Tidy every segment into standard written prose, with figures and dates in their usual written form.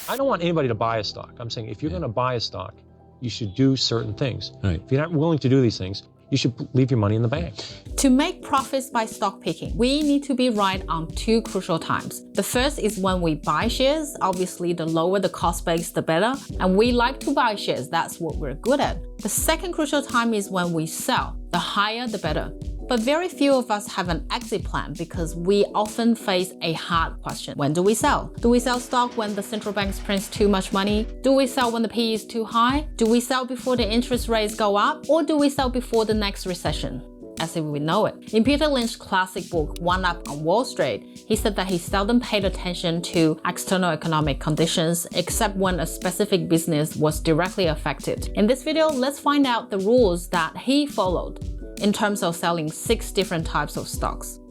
I don't want anybody to buy a stock. I'm saying if you're going to buy a stock, you should do certain things. Right. If you're not willing to do these things, you should leave your money in the bank. To make profits by stock picking, we need to be right on two crucial times. The first is when we buy shares. Obviously, the lower the cost base, the better. And we like to buy shares. That's what we're good at. The second crucial time is when we sell. The higher, the better. But very few of us have an exit plan because we often face a hard question. When do we sell? Do we sell stock when the central banks print too much money? Do we sell when the PE is too high? Do we sell before the interest rates go up? Or do we sell before the next recession? As if we know it. In Peter Lynch's classic book, One Up on Wall Street, he said that he seldom paid attention to external economic conditions except when a specific business was directly affected. In this video, let's find out the rules that he followed in terms of selling 6 different types of stocks.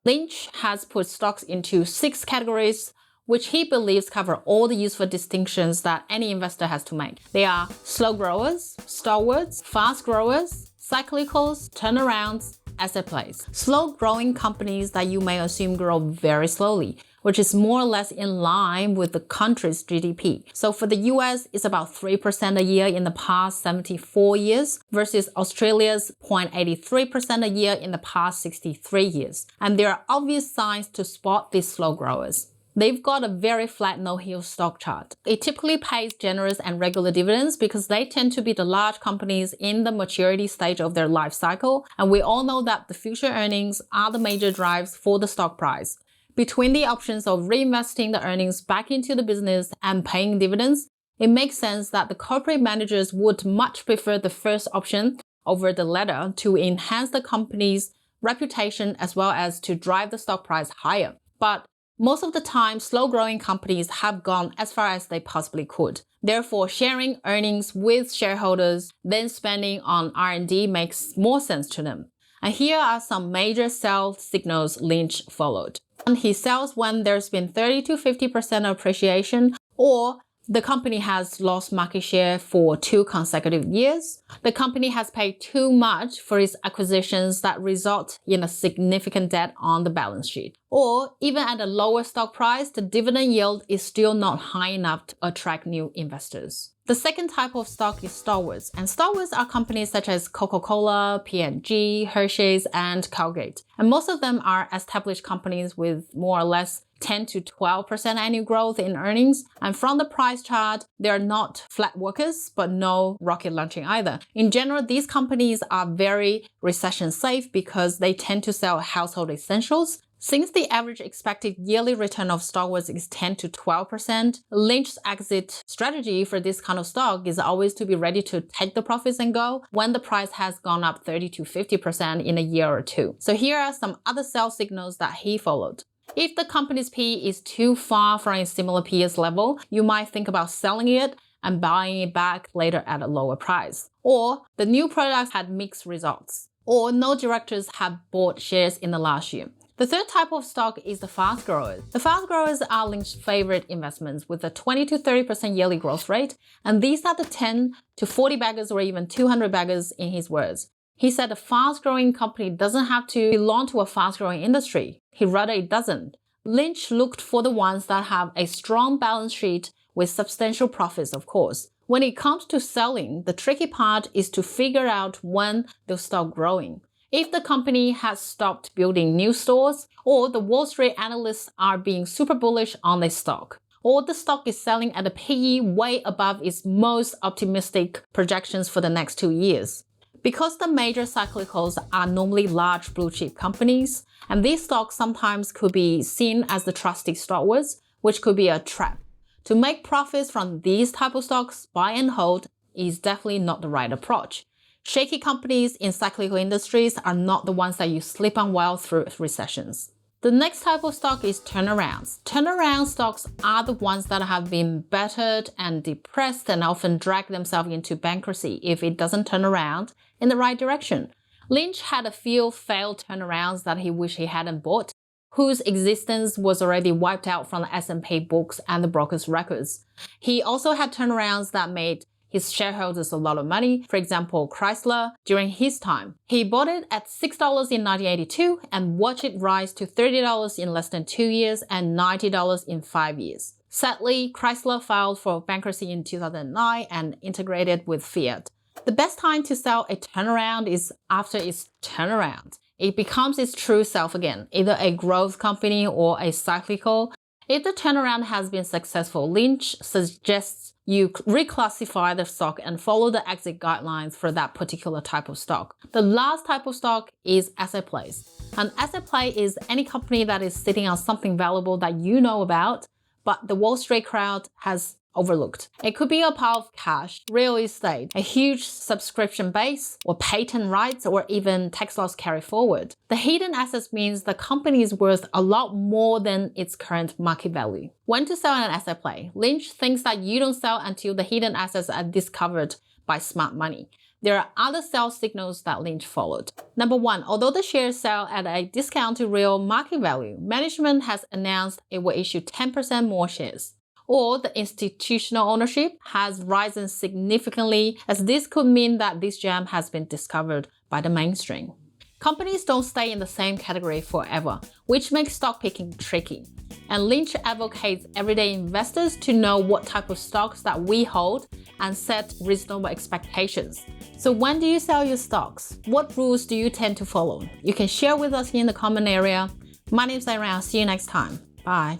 Lynch has put stocks into 6 categories, which he believes cover all the useful distinctions that any investor has to make. They are slow growers, stalwarts, fast growers, cyclicals, turnarounds, asset plays. Slow growing companies that you may assume grow very slowly, which is more or less in line with the country's GDP. So for the US, it's about 3% a year in the past 74 years versus Australia's 0.83% a year in the past 63 years. And there are obvious signs to spot these slow growers. They've got a very flat no-heel stock chart. It typically pays generous and regular dividends because they tend to be the large companies in the maturity stage of their life cycle. And we all know that the future earnings are the major drives for the stock price. Between the options of reinvesting the earnings back into the business and paying dividends, it makes sense that the corporate managers would much prefer the first option over the latter to enhance the company's reputation as well as to drive the stock price higher. But most of the time, slow-growing companies have gone as far as they possibly could. Therefore, sharing earnings with shareholders, then spending on R&D makes more sense to them. And here are some major sell signals Lynch followed. And he sells when there's been 30 to 50% appreciation, or the company has lost market share for 2 consecutive years. The company has paid too much for its acquisitions that result in a significant debt on the balance sheet. Or even at a lower stock price, the dividend yield is still not high enough to attract new investors. The second type of stock is stalwarts, and stalwarts are companies such as Coca-Cola, P&G, Hershey's, and Colgate. And most of them are established companies with more or less 10 to 12% annual growth in earnings. And from the price chart, they are not flat workers, but no rocket launching either. In general, these companies are very recession safe because they tend to sell household essentials. Since the average expected yearly return of stalwarts is 10 to 12%, Lynch's exit strategy for this kind of stock is always to be ready to take the profits and go when the price has gone up 30 to 50% in a year or two. So here are some other sell signals that he followed. If the company's PE is too far from a similar peers level, you might think about selling it and buying it back later at a lower price. Or the new products had mixed results. Or no directors have bought shares in the last year. The third type of stock is the fast growers. The fast growers are Lynch's favorite investments with a 20 to 30% yearly growth rate, and these are the 10 to 40 baggers or even 200 baggers in his words. He said a fast-growing company doesn't have to belong to a fast-growing industry. Rather, it doesn't. Lynch looked for the ones that have a strong balance sheet with substantial profits, of course. When it comes to selling, the tricky part is to figure out when they'll stop growing. If the company has stopped building new stores, or the Wall Street analysts are being super bullish on the stock, or the stock is selling at a PE way above its most optimistic projections for the next 2 years. Because the major cyclicals are normally large blue chip companies, and these stocks sometimes could be seen as the trusty stalwarts, which could be a trap. To make profits from these type of stocks, buy and hold, is definitely not the right approach. Shaky companies in cyclical industries are not the ones that you slip on well through recessions. The next type of stock is turnarounds. Turnaround stocks are the ones that have been battered and depressed and often drag themselves into bankruptcy if it doesn't turn around in the right direction. Lynch had a few failed turnarounds that he wished he hadn't bought, whose existence was already wiped out from the S&P books and the brokers' records. He also had turnarounds that made his shareholders a lot of money. For example, Chrysler, during his time. He bought it at $6 in 1982 and watched it rise to $30 in less than 2 years and $90 in 5 years. Sadly, Chrysler filed for bankruptcy in 2009 and integrated with Fiat. The best time to sell a turnaround is after its turnaround. It becomes its true self again, either a growth company or a cyclical. If the turnaround has been successful, Lynch suggests you reclassify the stock and follow the exit guidelines for that particular type of stock. The last type of stock is asset plays. An asset play is any company that is sitting on something valuable that you know about, but the Wall Street crowd has overlooked. It could be a pile of cash, real estate, a huge subscription base, or patent rights, or even tax loss carry forward. The hidden assets means the company is worth a lot more than its current market value. When to sell an asset play? Lynch thinks that you don't sell until the hidden assets are discovered by smart money. There are other sell signals that Lynch followed. Number 1, although the shares sell at a discount to real market value, management has announced it will issue 10% more shares. Or the institutional ownership has risen significantly, as this could mean that this gem has been discovered by the mainstream. Companies don't stay in the same category forever, which makes stock picking tricky. And Lynch advocates everyday investors to know what type of stocks that we hold and set reasonable expectations. So when do you sell your stocks? What rules do you tend to follow? You can share with us here in the comment area. My name is Irene. I'll see you next time. Bye.